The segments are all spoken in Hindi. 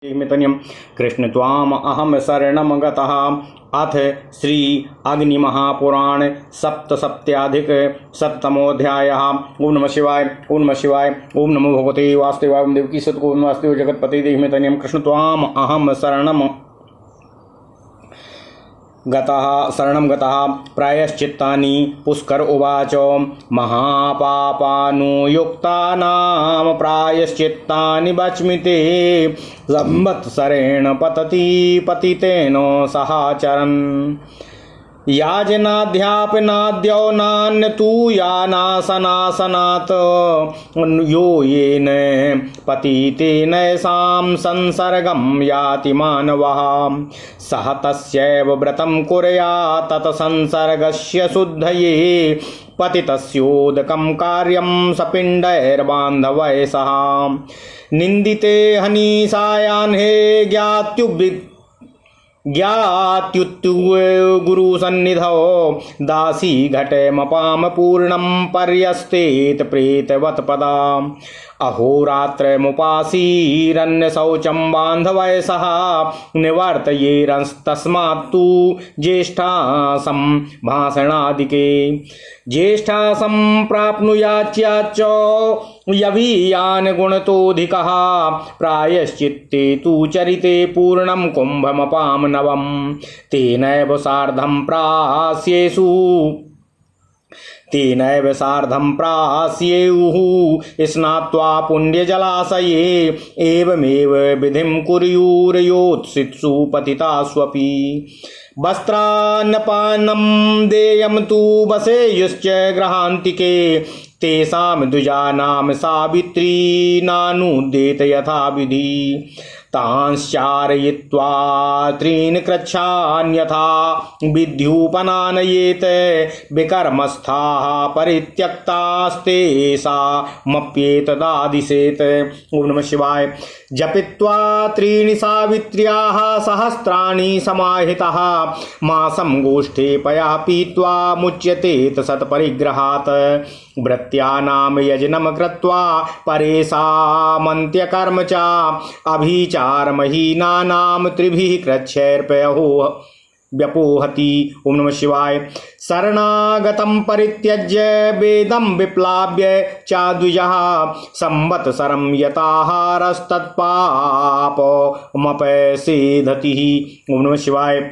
मितन्यं कृष्ण त्वाम अहम शरणम गतः। अथ श्री अग्निमहापुराण सप्तसप्त्याधिक शतमोऽध्यायः। ओम नमः शिवाय ओम नमः शिवाय ओम नमो भगवते वासुदेवाय ओम देवकी सतगुरु वासुदेव जगतपते देहिमितन्यं कृष्ण त्वाम अहम शरणम शरणं गतः। प्रायश्चित्तानि पुष्कर उवाच महापापानुयुक्तानां प्रायश्चित्तानि वच्मि ते संवत्सरेण पतति पतितेन सहाचरन्। याजनाध्यापनाद्यो नान्य तू यानासनासनात् यो येन पतितेन सां संसर्गं याति मानवः सह तस्यैव व्रतं कुर्यात् तत् संसर्गस्य शुद्धये पतितस्योदकं कार्यं सपिण्डैर्बान्धवैः सह। निन्दिते हनीसायान्हे ज्ञात्युत्तु गुरु सन्निधौ दासी घटमपाम पूर्णं पर्यस्तेत प्रेतवत् पदा। अहोरात्रमुपासीरन्य शौचं बान्धवैः सह निवर्तयेरस्तस्मात्तु ज्येष्ठासं भाषणादिके। ज्येष्ठासं प्राप्नुयाच्च यवीयान् गुणतोऽधिकः प्रायश्चित्ते तु चरिते पूर्णं कुम्भमपां नवम्। तेनैव सार्धं प्रास्येयुः स्नात्वा पुण्यजलाशये एवमेव विधिं कुर्युर्योत्सित्सु पतितास्वपि। वस्त्रान्नपानं देयं तु वसेयुश्च गृहान्तिके तेषां द्विजानां सावित्री नानुदेत यथाविधि। तांश्चारयित्वा त्रीन् कृच्छान्यथा विद्युपनानयेत् विकर्मस्थाः परित्यक्तास्तेषामप्येतदादिशेत्। ओम नमः शिवाय। जपित्वा त्रीणि सावित्र्याः सहस्राणि समाहितः मासं गोष्ठे पया पीत्वा मुच्यते सत्परिग्रहात्। भृत्यानां यजनं कृत्वा परेषामन्त्यकर्म च अभिचारमहीनानां त्रिभिः कृच्छैर्पयो व्यपोहति। ओम नमः शिवाय। शरणागतं परित्यज्य वेदं विप्लाव्य च द्विजः संवत्सरं यताहारस्तत्पापमपसेधति। ओम नमः शिवाय।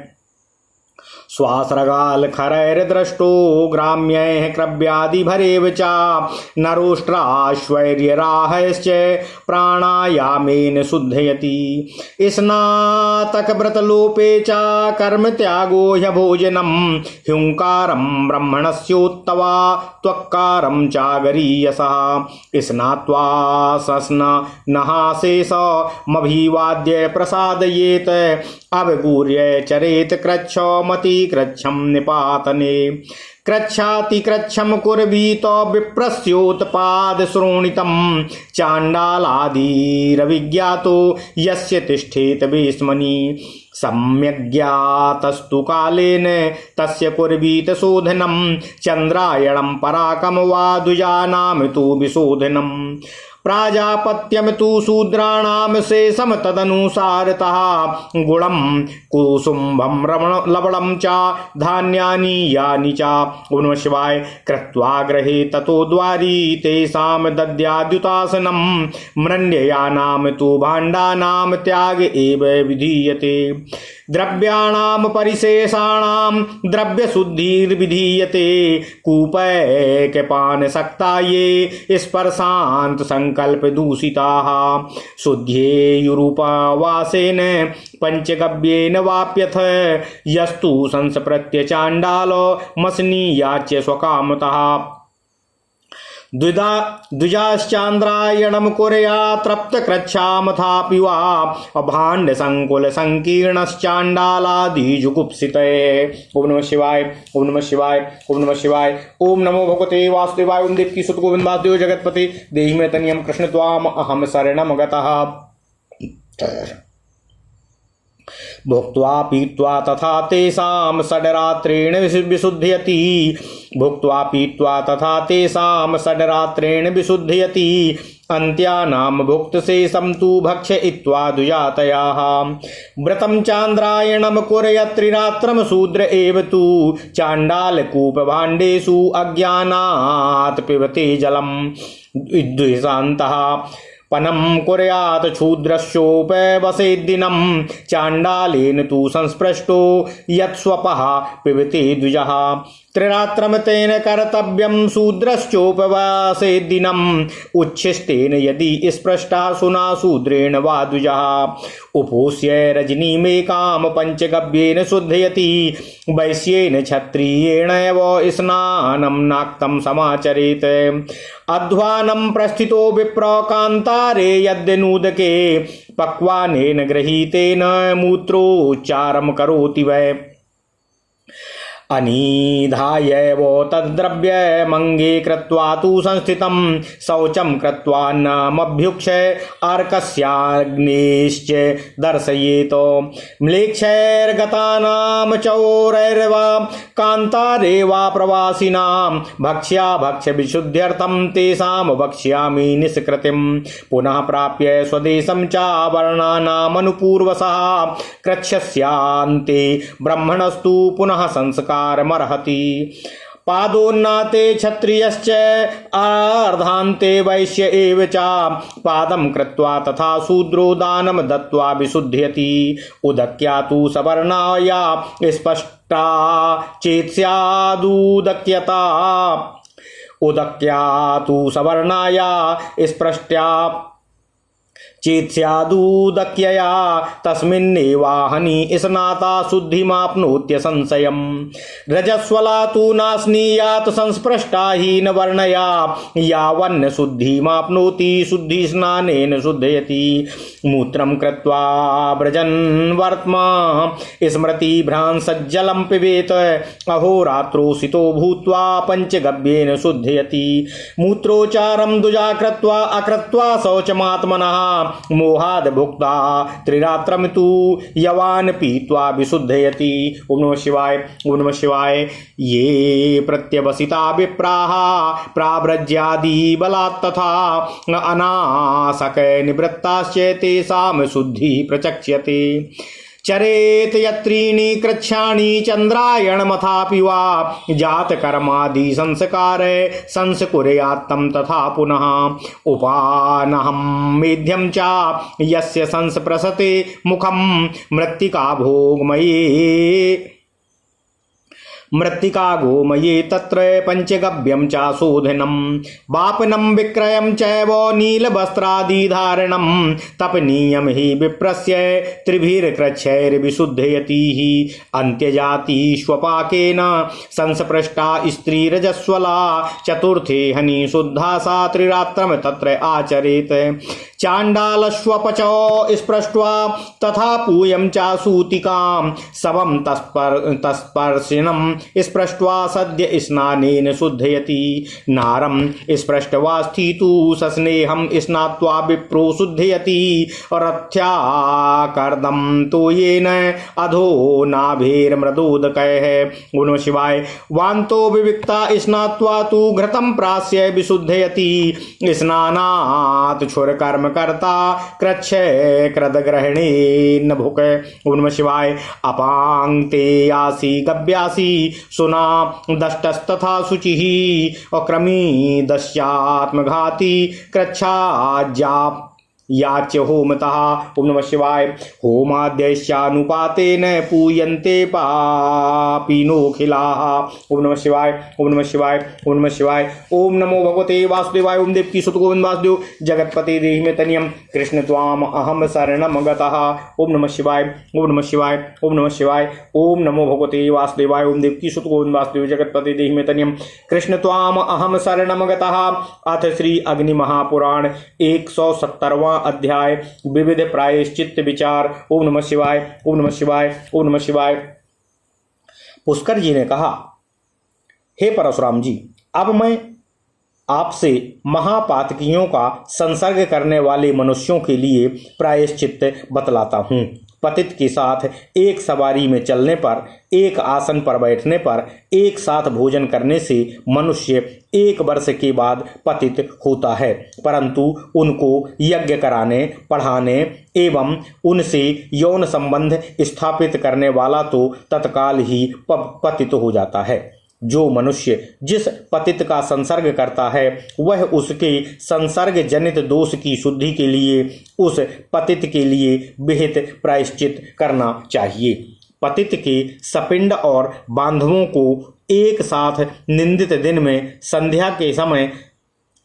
स्वासर्गालखरैर्दृष्टो ग्राम्यैः क्रव्यादिभरेव च नरोष्ट्राश्वैर्यराहश्च प्राणायामेन शुद्धयति। स्नातकव्रतलोपे च कर्मत्यागो ह्यभोजनं ह्युङ्कारं ब्रह्मणस्योत्तवा त्वक्कारं चागरीयसः। स्नात्वा सस्नहासेशमभिवाद्य प्रसादयेत् अवगूर्य चरेत् कृच्छमति कृच्छं निपातने। कृच्छाति कृच्छं कुर्वीत विप्रस्योत्पादश्रोणितं चाण्डालादिरविज्ञातो यस्य तिष्ठेत वेश्मनि। सम्यग्ज्ञातस्तु कालेन तस्य कुर्वीत शोधनं चन्द्रायणं पराकं वा द्विजानां तु विशोधनं। प्राजापत्यम तु शूद्राणां शेषम तदनुसारतः गुणं कुसुम्भं लवणं च धान्यानि यानि च। ओम नमः शिवाय। कृत्वा गृहे ततो द्वारि तेषां दद्याद्युतासनं मृण्ययानां तु भाण्डानां त्याग एव विधीयते। द्रव्याणां परिशेषाणां द्रव्यशुद्धिर्विधीयते। कूपैकपानसक्ता ये स्पर्शान्त संकल्प दूषिताः शुद्ध्येयुरुपवासेन पंचगव्येन वाप्यथ यस्तु संस्पृत्य चाण्डालो मसनीयाच्य स्वकामतः। द्विजाश्चान्द्रायणं कुर्यात् तृप्तकृच्छामथापि वा भाण्डसङ्कुलसङ्कीर्णश्चाण्डालादिजुगुप्सिते। ओम नमः शिवाय ओम नमः शिवाय ओम नमः शिवाय। ओम नमो भगवते वासुदेवाय ओम देवकी सतगुरु वासुदेव जगतपते देहिमितन्यं कृष्ण त्वाम अहम शरणं गतः। भुक्त्वा पीत्वा तथा तेषां षड्रात्रेण विशुद्धयति। भुक्त्वा पीत्वा तथा तेषां षड्रात्रेण विशुद्धयति। अन्त्यानां भुक्तशेषं तु भक्षयित्वा दुजातयाः व्रतं चान्द्रायणं कुर्यत्रिरात्रं शूद्र एव तु चाण्डालकूपभाण्डेषु अज्ञानात् पिबते जलम् विद्वेषान्तः पनं कुर्यात् क्षूद्रस्योपवसेद्दिनं चाण्डालेन तु संस्पृष्टो यत्स्वपः पिबते द्विजः त्रिरात्रं तेन कर्तव्यं शूद्रश्चोपवासेद्दिनम् उच्छिष्टेन यदि स्पृष्टा सुना शूद्रेण वा द्विजः उपोष्य रजनीमेकां पञ्चगव्येन शुद्धयति वैश्येन क्षत्रियेण एव स्नानं नाक्तं समाचरेत् अध्वानं प्रस्थितो विप्र कान्तारे यद्यनूदके पक्वानेन गृहीतेन मूत्रोच्चारं करोति वै अनिधायैव तद्द्रव्यमङ्गे कृत्वा तु संस्थितं शौचं कृत्वा नामभ्युक्ष्य अर्कस्याग्नेश्च दर्शयेत् म्लेच्छैर्गतानां चौरैर्वा कान्तारे वा प्रवासिनां भक्ष्यविशुद्ध्यर्थं तेषां वक्ष्यामि निष्कृतिं पुनः प्राप्य स्वदेशं चावर्णानामनुपूर्वशः कृच्छस्यान्ते ब्रह्मणस्तु पुनः संस्कार मर्हति पादोन्नाते क्षत्रियश्च अर्धान्ते वैश्य एव च पादं कृत्वा तथा शूद्रो दानं दत्त्वा विशुध्यति उदक्या तु सवर्णाया स्पष्टा चेत् स्यादुदक्यता उदक्या तु सवर्णाया स्पृष्ट्या चेत् स्यादुदक्यया तस्मिन्नेवाहनि स्नाता शुद्धिमाप्नोत्य संशयम् रजस्वला तु नास्नीयात् संस्पृष्टा हीनवर्णया यावन्न शुद्धिमाप्नोति शुद्धिस्नानेन शुद्धयति मूत्रं कृत्वा व्रजन् वर्त्मा स्मृतिभ्रांसज्जलं पिबेत अहोरात्रोषितो भूत्वा पञ्चगव्येन शुद्धयति मूत्रोच्चारं दुजा कृत्वा अकृत्वा शौचमात्मनः मोहाद भुक्ता त्रिरात्रम तु यवान पीत्वा विशुद्धयति। ओम नमः शिवाय, ओम नमः शिवाय। ये प्रत्यवसिता विप्राः प्राव्रज्यादि बलात् तथा अनासक निवृत्ताश्च तेषां शुद्धि प्रचक्ष्यते। चरेत यत्रीणि कृच्छाणि चन्द्रायणमथापि वा जातकर्मादि संस्कार संस्कुर्यात्तं तथा पुनः उपानहं मेध्यं च यस्य संस्पृशते मुखं मृत्तिका भोगमये मृत्तिका गोमये तत्र पंचगव्यं च शोधनं वापनं विक्रयं चैव नीलवस्त्रादिधारणं तपनीयं हि विप्रस्य त्रिभिर्कृच्छैर्विशुद्धयति हि अन्त्यजातिष्वपाकेन संस्पृष्टा स्त्रीरजस्वला चतुर्थे हनि शुद्धा सा त्रिरात्रं तत्र आचरेत्। चाण्डालश्वपचो स्पृष्ट्वा तथा पूयं च सूतिकां शवं तस्पर्शिनं स्पृष्ट्वा सद्य स्नानेन शुद्धयति। नारं स्पृष्ट्वा स्थितु सस्नेहं स्नात्वा विप्रो शुद्धयति। रथ्याकर्दं तोयेन अधो नाभिर्मृदोदकैः। ओम नमः शिवाय। वान्तो विविक्ता स्नात्वा तु घृतं प्रास्य विशुद्धयति। स्नानात् क्षुरकर्म कर्ता कृच्छ कृतग्रहणे न भुक। ओम नमः शिवाय। अपांक्ते यासी गव्यासी सुना दष्टस्तथा शुचिः अक्रमी दस्यात्मघाती कृच्छाज्या याच्य होमतः। ओम नमः शिवाय। होमाद्यश्चानुपातेन पूयन्ते पापिनोऽखिलाः। ओम नमः शिवाय, ओम नमः शिवाय, ओम नमः शिवाय। ओम नमो भगवते वासुदेवाय। ओम देवकी सुत गोविंद वासुदेव जगत्पते देहि मे तनियम कृष्ण त्वाम अहम शरणम गतः। ओम नमः शिवाय, ओम नमः शिवाय, ओम नमः शिवाय। ओम नमो भगवते वासुदेवाय। ओम देवकी सुत गोविंद वासुदेव जगत्पते देहि मे तनियम कृष्ण त्वाम अहम शरणम गतः। अथ श्री अग्नि महापुराण 170वां अध्याय विविध प्रायश्चित्त विचार। ओम नमः शिवाय, ओम नमः शिवाय, ओम नमः शिवाय। पुष्कर जी ने कहा, हे परशुराम जी, अब मैं आपसे महापातकियों का संसर्ग करने वाले मनुष्यों के लिए प्रायश्चित्त बतलाता हूँ। पतित के साथ एक सवारी में चलने पर, एक आसन पर बैठने पर, एक साथ भोजन करने से मनुष्य 1 वर्ष के बाद पतित होता है, परंतु उनको यज्ञ कराने, पढ़ाने एवं उनसे यौन संबंध स्थापित करने वाला तो तत्काल ही पतित हो जाता है। जो मनुष्य जिस पतित का संसर्ग करता है वह उसके संसर्ग जनित दोष की शुद्धि के लिए उस पतित के लिए विहित प्रायश्चित करना चाहिए। पतित के सपिंड और बांधवों को एक साथ निंदित दिन में संध्या के समय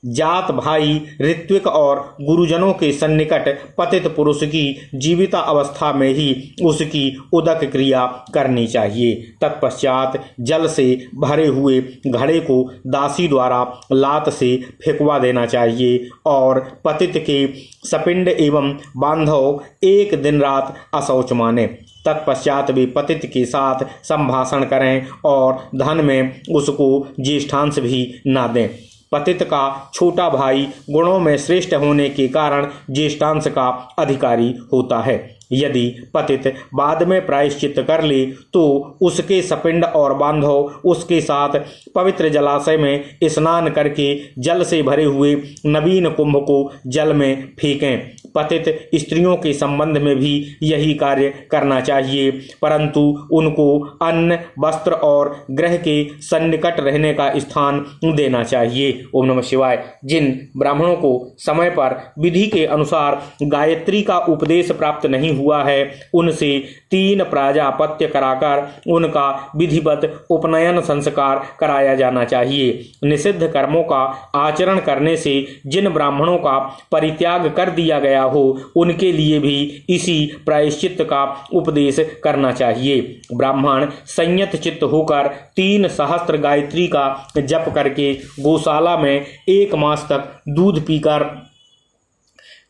जात भाई, ऋत्विक और गुरुजनों के सन्निकट पतित पुरुष की जीविता अवस्था में ही उसकी उदक क्रिया करनी चाहिए। तत्पश्चात जल से भरे हुए घड़े को दासी द्वारा लात से फेंकवा देना चाहिए और पतित के सपिंड एवं बांधव 1 दिन रात अशौच माने। तत्पश्चात वे पतित के साथ संभाषण करें और धन में उसको ज्येष्ठांश भी न दें। पतित का छोटा भाई गुणों में श्रेष्ठ होने के कारण ज्येष्ठांश का अधिकारी होता है। यदि पतित बाद में प्रायश्चित कर ले तो उसके सपिंड और बांधव उसके साथ पवित्र जलाशय में स्नान करके जल से भरे हुए नवीन कुंभ को जल में फेंकें। पतित स्त्रियों के संबंध में भी यही कार्य करना चाहिए, परंतु उनको अन्न, वस्त्र और ग्रह के सन्निकट रहने का स्थान देना चाहिए। ओम नमः शिवाय। जिन ब्राह्मणों को समय पर विधि के अनुसार गायत्री का उपदेश प्राप्त नहीं हुआ है उनसे 3 प्राजापत्य कराकर उनका विधिवत उपनयन संस्कार कराया जाना चाहिए। निषिद्ध कर्मों का आचरण करने से जिन ब्राह्मणों का परित्याग कर दिया गया हो उनके लिए भी इसी प्रायश्चित का उपदेश करना चाहिए। ब्राह्मण संयत चित्त होकर 3 सहस्त्र गायत्री का जप करके गौशाला में 1 मास तक दूध पीकर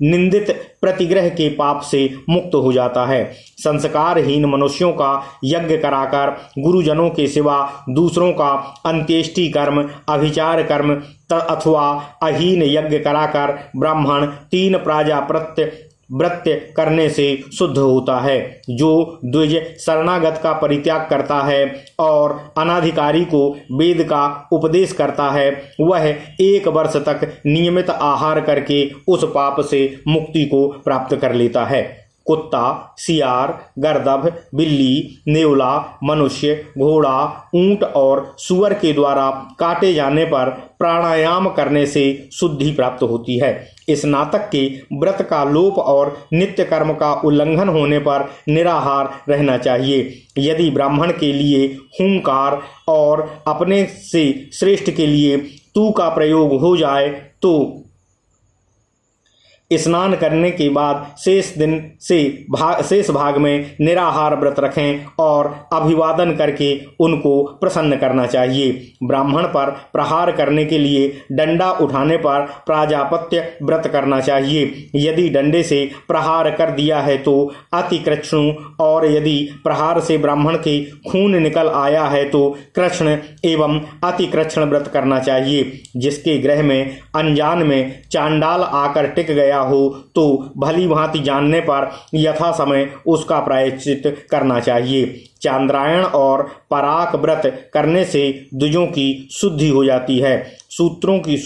निंदित प्रतिग्रह के पाप से मुक्त हो जाता है। संस्कारहीन मनुष्यों का यज्ञ कराकर गुरुजनों के सिवा दूसरों का अंत्येष्टि कर्म, अभिचार कर्म अथवा अहीन यज्ञ कराकर ब्राह्मण 3 प्राजापत्य व्रत करने से शुद्ध होता है। जो द्विज शरणागत का परित्याग करता है और अनाधिकारी को वेद का उपदेश करता है वह 1 वर्ष तक नियमित आहार करके उस पाप से मुक्ति को प्राप्त कर लेता है। कुत्ता, सियार, गर्दभ, बिल्ली, नेवला, मनुष्य, घोड़ा, ऊंट और सुअर के द्वारा काटे जाने पर प्राणायाम करने से शुद्धि प्राप्त होती है। स्नातक के व्रत का लोप और नित्य कर्म का उल्लंघन होने पर निराहार रहना चाहिए। यदि ब्राह्मण के लिए हुंकार और अपने से श्रेष्ठ के लिए तू का प्रयोग हो जाए तो स्नान करने के बाद शेष भाग में निराहार व्रत रखें और अभिवादन करके उनको प्रसन्न करना चाहिए। ब्राह्मण पर प्रहार करने के लिए डंडा उठाने पर प्राजापत्य व्रत करना चाहिए। यदि डंडे से प्रहार कर दिया है तो अति कृष्णु और यदि प्रहार से ब्राह्मण के खून निकल आया है तो कृष्ण एवं अति कृष्ण व्रत करना चाहिए। जिसके गृह में अनजान में चांडाल आकर टिक गया हो तो भली भांति जानने पर यथा समय उसका प्रायश्चित करना चाहिए। चांद्रायण और पराक व्रत करने से द्विजों की शुद्धि हो जाती है। सूत्रों की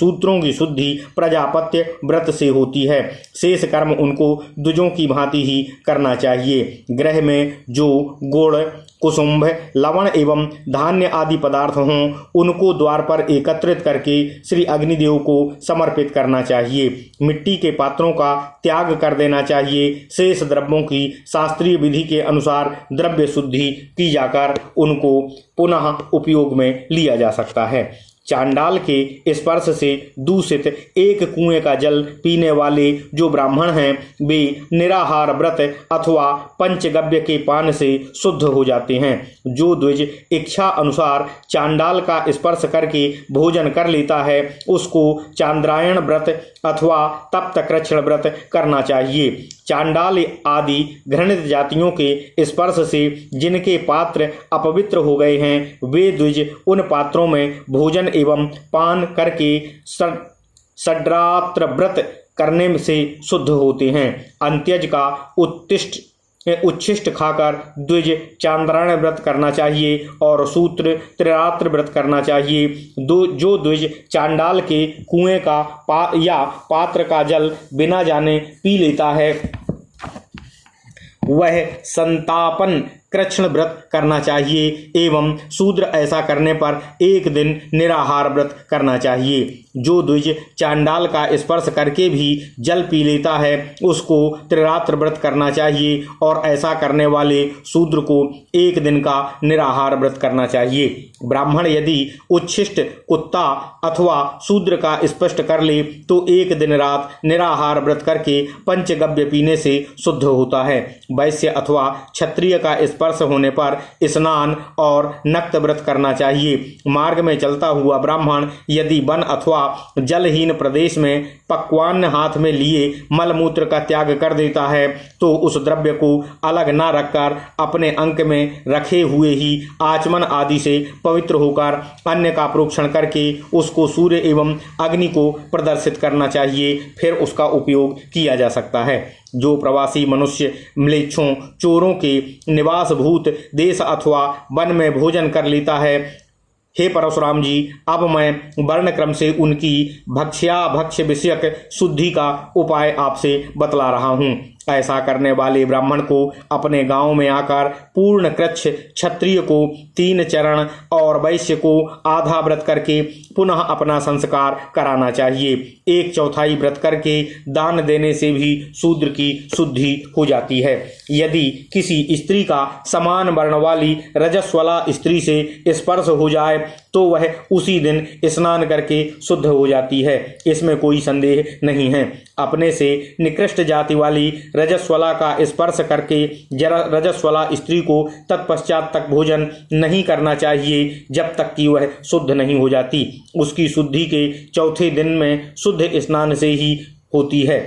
शुद्धि प्रजापत्य व्रत से होती है। शेष कर्म उनको द्विजों की भांति ही करना चाहिए। गृह में जो गुड़, कुसुम्भ, लवण एवं धान्य आदि पदार्थ हों उनको द्वार पर एकत्रित करके श्री अग्निदेव को समर्पित करना चाहिए। मिट्टी के पात्रों का त्याग कर देना चाहिए। शेष द्रव्यों की शास्त्रीय विधि के अनुसार द्रव्य शुद्धि की जाकर उनको पुनः उपयोग में लिया जा सकता है। चांडाल के स्पर्श से दूषित 1 कुएं का जल पीने वाले जो ब्राह्मण हैं वे निराहार व्रत अथवा पंचगव्य के पान से शुद्ध हो जाते हैं। जो द्विज इच्छा अनुसार चांडाल का स्पर्श करके भोजन कर लेता है उसको चांद्रायण व्रत अथवा तप्त कृष्ण व्रत करना चाहिए। चांडाल आदि घृणित जातियों के स्पर्श से जिनके पात्र अपवित्र हो गए हैं वे द्विज उन पात्रों में भोजन एवं पान करके षड्रात्र व्रत करने से शुद्ध होते हैं। अंत्यज का उत्तिष्ठ उच्छिष्ट खाकर द्विज चांद्रायण व्रत करना चाहिए और सूत्र त्रिरात्र व्रत करना चाहिए। जो द्विज चांडाल के कुएं का या पात्र का जल बिना जाने पी लेता है वह संतापन कृष्ण व्रत करना चाहिए एवं शूद्र ऐसा करने पर एक दिन निराहार व्रत करना चाहिए। जो द्विज चांडाल का स्पर्श करके भी जल पी लेता है उसको त्रिरात्र व्रत करना चाहिए और ऐसा करने वाले शूद्र को एक दिन का निराहार व्रत करना चाहिए। ब्राह्मण यदि उच्छिष्ट कुत्ता अथवा शूद्र का स्पष्ट कर ले तो एक दिन रात निराहार व्रत करके पंचगव्य पीने से शुद्ध होता है। वैश्य अथवा क्षत्रिय का स्पर्श होने पर स्नान और नक्त व्रत करना चाहिए। मार्ग में चलता हुआ ब्राह्मण यदि वन अथवा जलहीन प्रदेश में पक्वान्न हाथ में लिए मलमूत्र का त्याग कर देता है तो उस द्रव्य को अलग न रखकर अपने अंक में रखे हुए ही आचमन आदि से पवित्र होकर अन्य का प्रोक्षण करके उसको सूर्य एवं अग्नि को प्रदर्शित करना चाहिए, फिर उसका उपयोग किया जा सकता है। जो प्रवासी मनुष्य म्लेच्छों चोरों के निवास भूत देश अथवा वन में भोजन कर लेता है, हे परशुराम जी, अब मैं वर्ण क्रम से उनकी भक्ष्य विषयक शुद्धि का उपाय आपसे बतला रहा हूँ। ऐसा करने वाले ब्राह्मण को अपने गांव में आकर पूर्ण कृच्छ क्षत्रिय को 3 चरण और वैश्य को आधा व्रत करके पुनः अपना संस्कार कराना चाहिए। 1/4 व्रत करके दान देने से भी शूद्र की शुद्धि हो जाती है। यदि किसी स्त्री का समान वर्ण वाली रजस्वला स्त्री से स्पर्श हो जाए तो वह उसी दिन स्नान करके शुद्ध हो जाती है, इसमें कोई संदेह नहीं है। अपने से निकृष्ट जाति वाली रजस्वला का स्पर्श करके रजस्वला स्त्री को तत्पश्चात तक भोजन नहीं करना चाहिए जब तक कि वह शुद्ध नहीं हो जाती। उसकी शुद्धि के चौथे दिन में शुद्ध स्नान से ही होती है।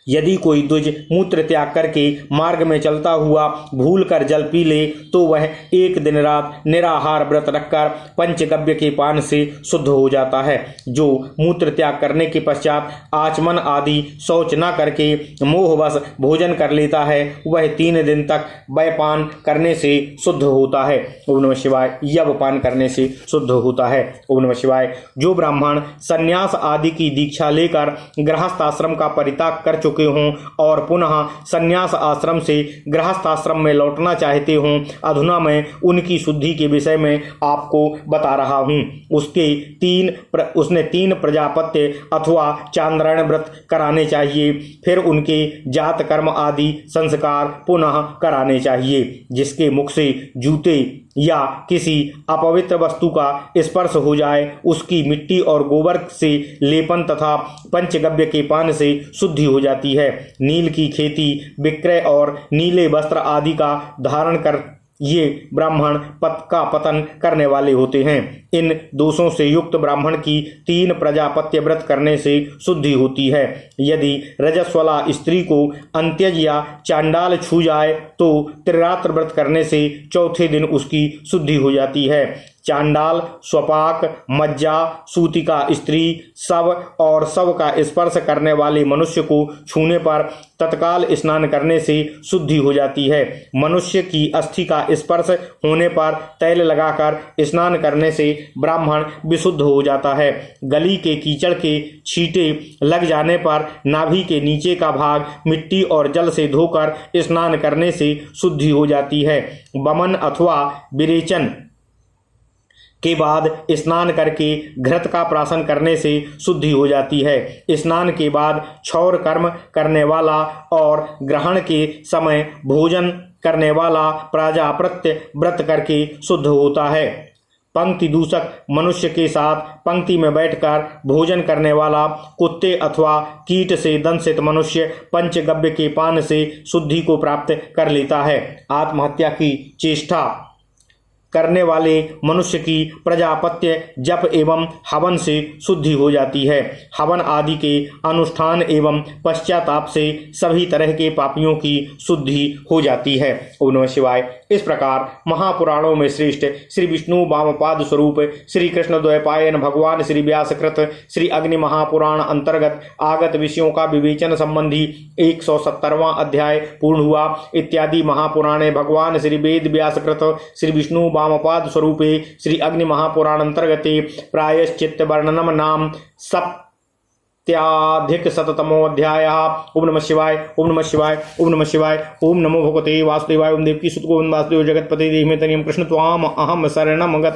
यदि कोई द्विज मूत्र त्याग करके मार्ग में चलता हुआ भूल कर जल पी ले तो वह एक दिन रात निराहार व्रत रखकर पंचगव्य के पान से शुद्ध हो जाता है। जो मूत्र त्याग करने के पश्चात आचमन आदि शौच न करके मोहवश भोजन कर लेता है वह 3 दिन तक वयपान करने से शुद्ध होता है। ओम नमः शिवाय। यवपान करने से शुद्ध होता है। ओम नमः शिवाय। जो ब्राह्मण संन्यास आदि की दीक्षा लेकर गृहस्थ आश्रम का परित्याग कर चुके हों और पुनः संन्यास आश्रम से गृहस्थ आश्रम में लौटना चाहते हों, अधुना मैं उनकी शुद्धि के विषय में आपको बता रहा हूं। उसने 3 प्रजापत्य अथवा चांद्रायण व्रत कराने चाहिए, फिर उनके जात कर्म आदि संस्कार पुनः कराने चाहिए। जिसके मुख से जूते या किसी अपवित्र वस्तु का स्पर्श हो जाए उसकी मिट्टी और गोबर से लेपन तथा पंचगव्य के पान से शुद्धि हो जाती है। नील की खेती विक्रय और नीले वस्त्र आदि का धारण कर ये ब्राह्मण पतन करने वाले होते हैं। इन दोषों से युक्त ब्राह्मण की 3 प्रजापत्य व्रत करने से शुद्धि होती है। यदि रजस्वला स्त्री को अंत्यज या चांडाल छू जाए तो त्रिरात्र व्रत करने से चौथे दिन उसकी शुद्धि हो जाती है। चांडाल, स्वपाक, मज्जा, सूतिका स्त्री, शव और शव का स्पर्श करने वाले मनुष्य को छूने पर तत्काल स्नान करने से शुद्धि हो जाती है। मनुष्य की अस्थि का स्पर्श होने पर तैल लगाकर स्नान करने से ब्राह्मण विशुद्ध हो जाता है। गली के कीचड़ के छींटे लग जाने पर नाभि के नीचे का भाग मिट्टी और जल से धोकर स्नान करने से शुद्धि हो जाती है। वमन अथवा विरेचन के बाद स्नान करके घृत का प्राशन करने से शुद्धि हो जाती है। स्नान के बाद क्षौर कर्म करने वाला और ग्रहण के समय भोजन करने वाला प्राजापत्य व्रत करके शुद्ध होता है। पंक्ति दूषक मनुष्य के साथ पंक्ति में बैठकर भोजन करने वाला कुत्ते अथवा कीट से दंशित मनुष्य पंचगव्य के पान से शुद्धि को प्राप्त कर लेता है। आत्महत्या की चेष्टा करने वाले मनुष्य की प्रजापत्य जप एवं हवन से शुद्धि हो जाती है। हवन आदि के अनुष्ठान एवं पश्चाताप से सभी तरह के पापियों की शुद्धि हो जाती है। ओम नमः शिवाय। इस प्रकार महापुराणों में श्रेष्ठ श्री विष्णु वामपाद स्वरूप श्री कृष्ण द्वैपायन भगवान श्री व्यासकृत श्री अग्नि महापुराण अंतर्गत आगत विषयों का विवेचन संबंधी 170वां अध्याय पूर्ण हुआ। इत्यादि महापुराणे भगवान श्री वेद व्यासकृत श्री विष्णु वामपाद स्वरूपे श्री अग्नि महापुराण अंतर्गते प्रायश्चित्त वर्णनम नाम सप्त्याधिक शततमोऽध्यायः। ओम नमः शिवाय। ओम नमः शिवाय। ओम नमः शिवाय। ओम नमो भगवते वासुदेवाय। ओम देवकी सुत गोविंद वासुदेव जगतपते देहि मे तनियम कृष्ण त्वाम अहम शरणम गतः।